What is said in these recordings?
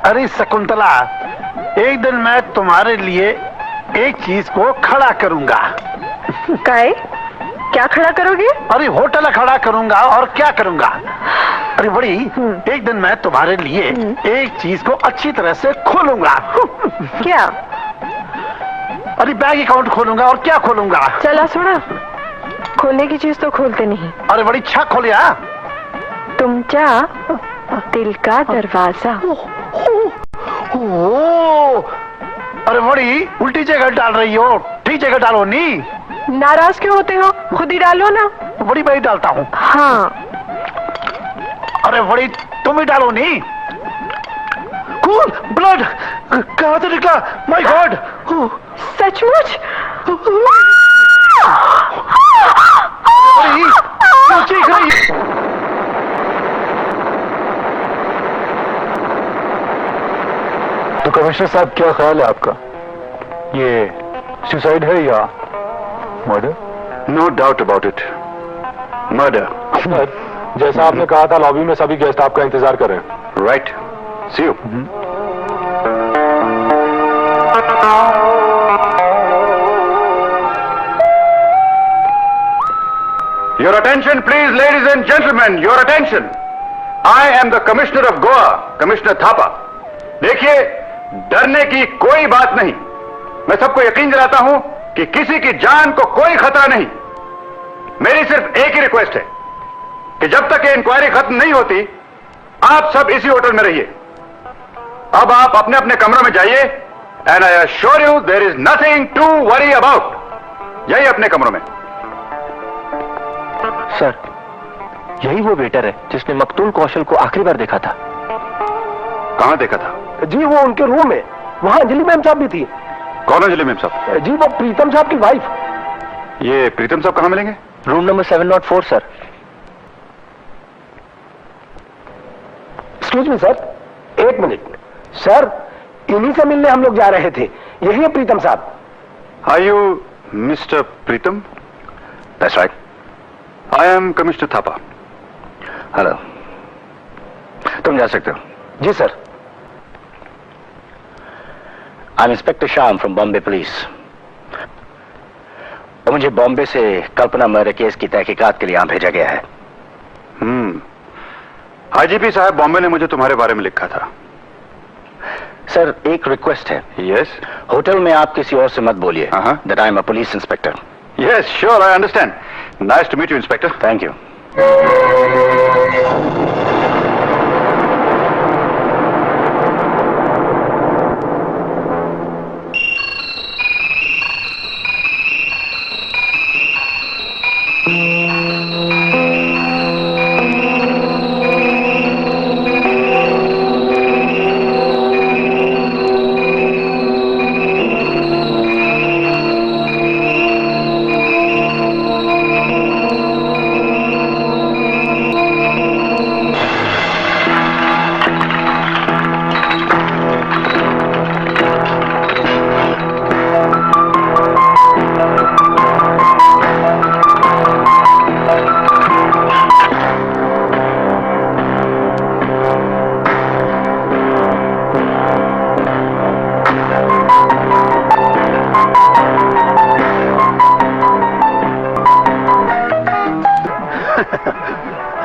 अरे शकुंतला, एक दिन मैं तुम्हारे लिए एक चीज को खड़ा करूंगा। क्या खड़ा करोगे? अरे होटल खड़ा करूंगा और क्या करूंगा। अरे बड़ी, एक दिन मैं तुम्हारे लिए एक चीज को अच्छी तरह से खोलूंगा। क्या? अरे बैंक अकाउंट खोलूंगा और क्या खोलूंगा। चला सुना, खोलने की चीज तो खोलते नहीं। अरे बड़ी छा खोलिया तुम क्या? दिल का दरवाजा। अरे बड़ी उल्टी जगह डाल रही हो, ठीक जगह डालो नी। नाराज क्यों होते हो? खुद ही डालो ना। बड़ी मैं ही डालता हूँ। हाँ। अरे बड़ी तुम ही डालो नी। खून, ब्लड कहाँ से निकला? My God. सचमुच? बड़ी क्यों चीख रही? तो कमिश्नर साहब, क्या ख्याल है आपका? ये सुसाइड है या murder? No doubt about it, murder. Sir, जैसा आपने कहा था, लॉबी में सभी गेस्ट आपका इंतजार कर रहे हैं। Right, see you. Your attention please ladies and gentleman, your attention. I am the commissioner of Goa, commissioner Thapa. देखिए, डरने की कोई बात नहीं। मैं सबको यकीन दिलाता हूं कि किसी की जान को कोई खतरा नहीं। मेरी सिर्फ एक ही रिक्वेस्ट है कि जब तक ये इंक्वायरी खत्म नहीं होती, आप सब इसी होटल में रहिए। अब आप अपने अपने कमरों में जाइए and I assure you there is nothing to worry about. जाइए अपने कमरों में। सर, यही वो वेटर है जिसने मकतूल कौशल को आखिरी बार देखा था। कहां देखा था? जी, वो उनके रूम में। वहां अंजलि मैम साहब भी थी। कौन अंजलि मैम साहब? जी, वो प्रीतम साहब की वाइफ। ये प्रीतम साहब कहां मिलेंगे? Room number 704 sir. Excuse me sir, एक मिनट। सर, इन्हीं से मिलने हम लोग जा रहे थे। यही है प्रीतम साहब। Are you mister Pritam? That's right. I am commissioner Thapa. Hello, तुम जा सकते हो। जी sir. I am inspector Shyam from Bombay police. और मुझे बॉम्बे से कल्पना मर्डर केस की तहकीकात के लिए यहां भेजा गया है। आईजीपी साहब, बॉम्बे ने मुझे तुम्हारे बारे में लिखा था। सर, एक रिक्वेस्ट है। यस? होटल में आप किसी और से मत बोलिए that I am a police inspector. Yes, sure, I understand. Nice to meet you inspector. Thank you.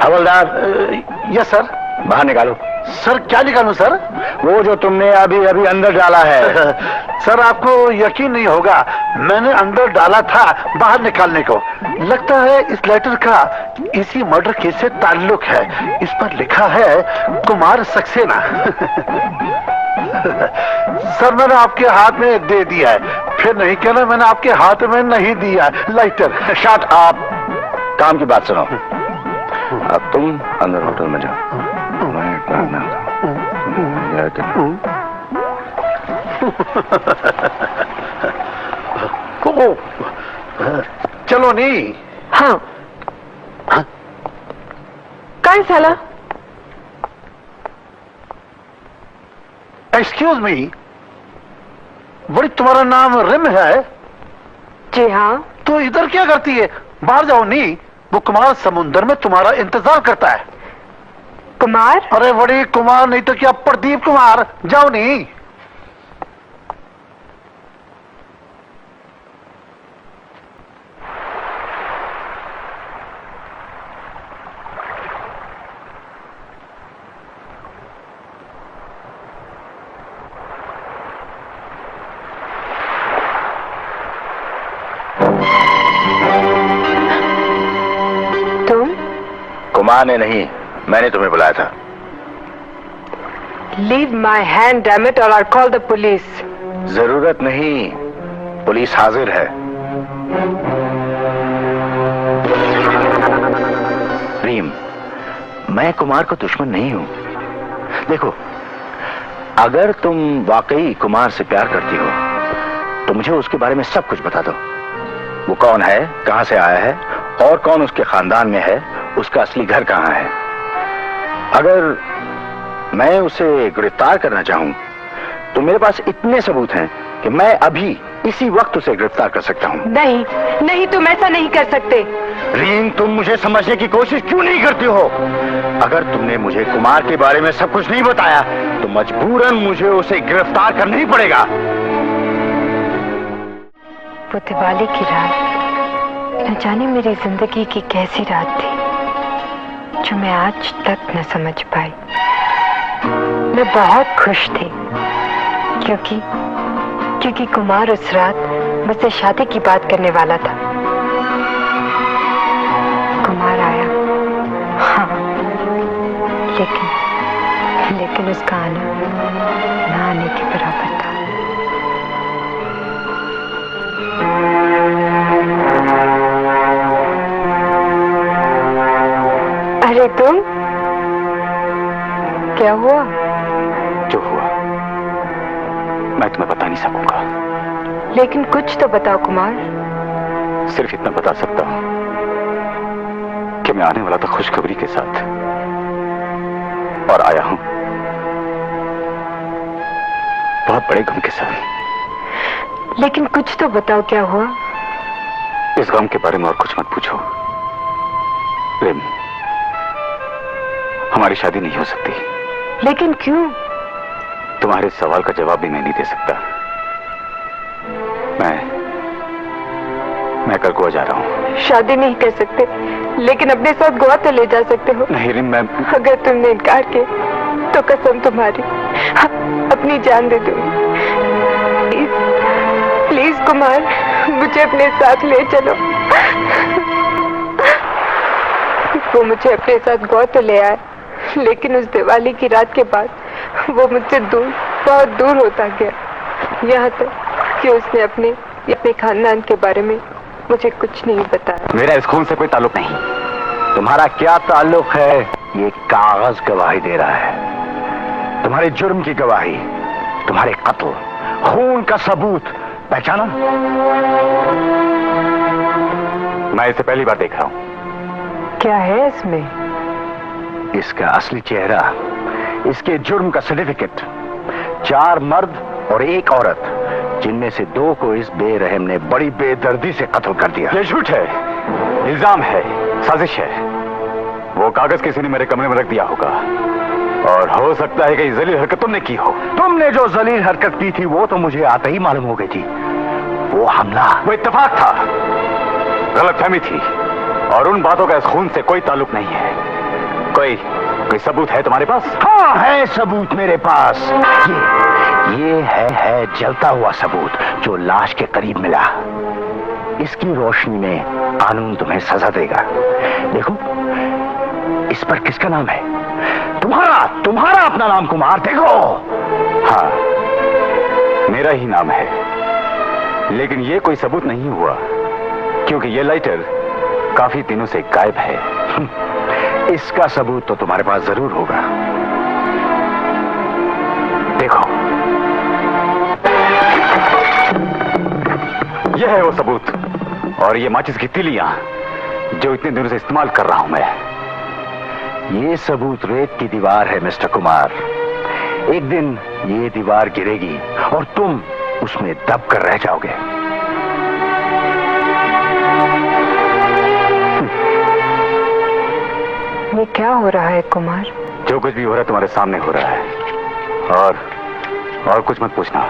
हवलदार। Yes sir. बाहर निकालो। सर क्या निकालूं सर? वो जो तुमने अभी अभी अंदर डाला है। सर आपको यकीन नहीं होगा, मैंने अंदर डाला था बाहर निकालने को। लगता है इस लेटर का इसी मर्डर केस से ताल्लुक है। इस पर लिखा है कुमार सक्सेना। सर मैंने आपके हाथ में दे दिया है, फिर नहीं कहना मैंने आपके हाथ में नहीं दिया लाइटर। Shut up. काम की बात सुनो। अब तुम अंदर होटल में जाओ। चलो नहीं। हाँ। काय साला? एक्सक्यूज मी, बड़ी तुम्हारा नाम रिम है? जी हाँ। तो इधर क्या करती है? बाहर जाओ नी, वो कुमार समुंदर में तुम्हारा इंतजार करता है। कुमार, अरे बड़ी कुमार नहीं तो क्या प्रदीप कुमार, जाओ नहीं। तुम? कुमार ने नहीं, मैंने तुम्हें बुलाया था। Leave my hand damn it और आई कॉल द पुलिस। जरूरत नहीं, पुलिस हाजिर है। रीम, मैं कुमार को दुश्मन नहीं हूं। देखो, अगर तुम वाकई कुमार से प्यार करती हो तो मुझे उसके बारे में सब कुछ बता दो। वो कौन है, कहां से आया है और कौन उसके खानदान में है, उसका असली घर कहां है। अगर मैं उसे गिरफ्तार करना चाहूं तो मेरे पास इतने सबूत हैं कि मैं अभी इसी वक्त उसे गिरफ्तार कर सकता हूं। नहीं नहीं, तुम ऐसा नहीं कर सकते। रीम, तुम मुझे समझने की कोशिश क्यों नहीं करती हो? अगर तुमने मुझे कुमार के बारे में सब कुछ नहीं बताया तो मजबूरन मुझे उसे गिरफ्तार करना ही पड़ेगा। वो दिवाली की रात न जाने मेरी जिंदगी की कैसी रात थी जो मैं आज तक न समझ पाई। मैं बहुत खुश थी क्योंकि कुमार उस रात मुझसे शादी की बात करने वाला था। कुमार आया, हाँ, लेकिन उसका आना न आने के बराबर था। अरे तुम, क्या हुआ? जो हुआ मैं तुम्हें बता नहीं सकूंगा। लेकिन कुछ तो बताओ कुमार। सिर्फ इतना बता सकता हूं कि मैं आने वाला था खुशखबरी के साथ और आया हूं बहुत बड़े गम के साथ। लेकिन कुछ तो बताओ, क्या हुआ? इस गम के बारे में और कुछ मत पूछो। प्रेम, हमारी शादी नहीं हो सकती। लेकिन क्यों? तुम्हारे सवाल का जवाब भी मैं नहीं दे सकता। मैं कल गोवा जा रहा हूं। शादी नहीं कर सकते, लेकिन अपने साथ गोवा तो ले जा सकते हो। नहीं रिम, मैं अगर तुमने इनकार किया तो कसम तुम्हारी, अपनी जान दे दूंगी। प्लीज कुमार, मुझे अपने साथ ले चलो। वो मुझे अपने साथ गोवा तो ले आए, लेकिन उस दिवाली की रात के बाद वो मुझसे दूर, बहुत दूर होता गया। यहाँ तक कि उसने अपने खानदान के बारे में मुझे कुछ नहीं बताया। मेरा इस खून से कोई ताल्लुक नहीं। तुम्हारा क्या ताल्लुक है? ये कागज गवाही दे रहा है, तुम्हारे जुर्म की गवाही, तुम्हारे कत्ल, खून का सबूत। पहचाना? मैं इसे पहली बार देख रहा हूं। क्या है इसमें? इसका असली चेहरा, इसके जुर्म का सर्टिफिकेट, 4 मर्द और 1 औरत, जिनमें से 2 को इस बेरहम ने बड़ी बेदर्दी से कत्ल कर दिया। यह झूठ है, इल्जाम है, साजिश है। वो कागज किसी ने मेरे कमरे में रख दिया होगा और हो सकता है कि ये जलील हरकत तुमने की हो। तुमने जो जलील हरकत की थी वो तो मुझे आते ही मालूम हो गई थी। वो हमला, वो इत्तेफाक था, गलतफहमी थी और उन बातों का इस खून से कोई ताल्लुक नहीं है। कोई सबूत है तुम्हारे पास? हाँ, है सबूत मेरे पास। ये है जलता हुआ सबूत जो लाश के करीब मिला। इसकी रोशनी में कानून तुम्हें सजा देगा। देखो, इस पर किसका नाम है? तुम्हारा अपना नाम कुमार। देखो। हाँ, मेरा ही नाम है, लेकिन ये कोई सबूत नहीं हुआ क्योंकि ये लाइटर काफी दिनों से गायब है। इसका सबूत तो तुम्हारे पास जरूर होगा। देखो, यह है वो सबूत और ये माचिस की तिलियां जो इतने दिनों से इस्तेमाल कर रहा हूं मैं। ये सबूत रेत की दीवार है मिस्टर कुमार। एक दिन ये दीवार गिरेगी और तुम उसमें दब कर रह जाओगे। ये क्या हो रहा है कुमार? जो कुछ भी हो रहा है तुम्हारे सामने हो रहा है, और कुछ मत पूछना।